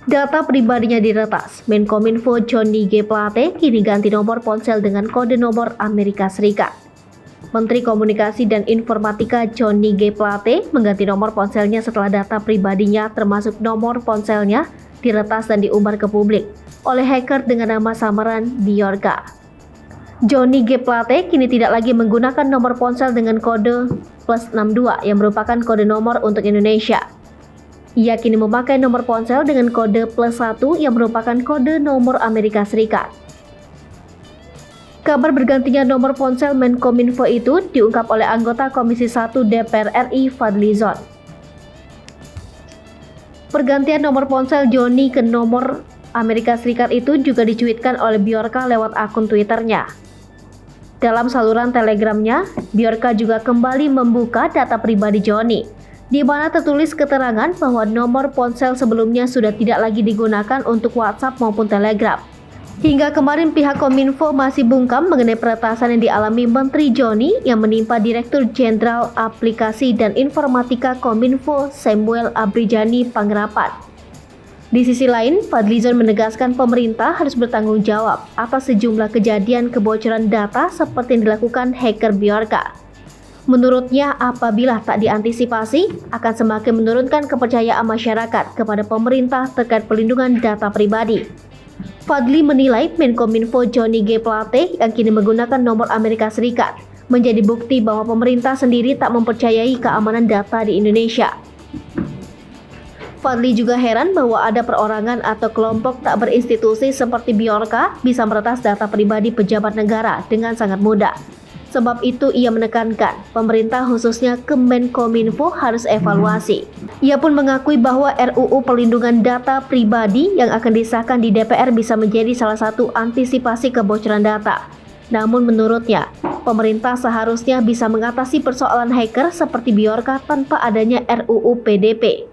Data pribadinya diretas. Menkominfo Johnny G. Plate kini ganti nomor ponsel dengan kode nomor Amerika Serikat. Menteri Komunikasi dan Informatika Johnny G. Plate mengganti nomor ponselnya setelah data pribadinya termasuk nomor ponselnya diretas dan diumbar ke publik oleh hacker dengan nama samaran Bjorka. Johnny G. Plate kini tidak lagi menggunakan nomor ponsel dengan kode +62 yang merupakan kode nomor untuk Indonesia. Ia kini memakai nomor ponsel dengan kode +1 yang merupakan kode nomor Amerika Serikat. Kabar bergantinya nomor ponsel Menkominfo itu diungkap oleh anggota Komisi 1 DPR RI Fadly Zon. Pergantian nomor ponsel Johnny ke nomor Amerika Serikat itu juga dicuitkan oleh Bjorka lewat akun Twitternya. Dalam saluran Telegramnya, Bjorka juga kembali membuka data pribadi Johnny, di mana tertulis keterangan bahwa nomor ponsel sebelumnya sudah tidak lagi digunakan untuk WhatsApp maupun Telegram. Hingga kemarin pihak Kominfo masih bungkam mengenai peretasan yang dialami Menteri Johnny yang menimpa Direktur Jenderal Aplikasi dan Informatika Kominfo Samuel Abrijani Panggerapan. Di sisi lain, Fadly Zon menegaskan pemerintah harus bertanggung jawab atas sejumlah kejadian kebocoran data seperti yang dilakukan hacker Bjorka. Menurutnya, apabila tak diantisipasi, akan semakin menurunkan kepercayaan masyarakat kepada pemerintah terkait perlindungan data pribadi. Fadly menilai Menkominfo Johnny G. Plate yang kini menggunakan nomor Amerika Serikat menjadi bukti bahwa pemerintah sendiri tak mempercayai keamanan data di Indonesia. Fadly juga heran bahwa ada perorangan atau kelompok tak berinstitusi seperti Bjorka bisa meretas data pribadi pejabat negara dengan sangat mudah. Sebab itu ia menekankan pemerintah khususnya Kemenkominfo harus evaluasi. Ia pun mengakui bahwa RUU Perlindungan Data Pribadi yang akan disahkan di DPR bisa menjadi salah satu antisipasi kebocoran data. Namun menurutnya, pemerintah seharusnya bisa mengatasi persoalan hacker seperti Bjorka tanpa adanya RUU PDP.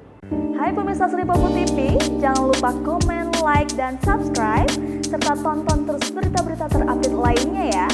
Hai pemirsa Sri Popo TV, jangan lupa komen, like, dan subscribe, serta tonton terus berita-berita terupdate lainnya ya.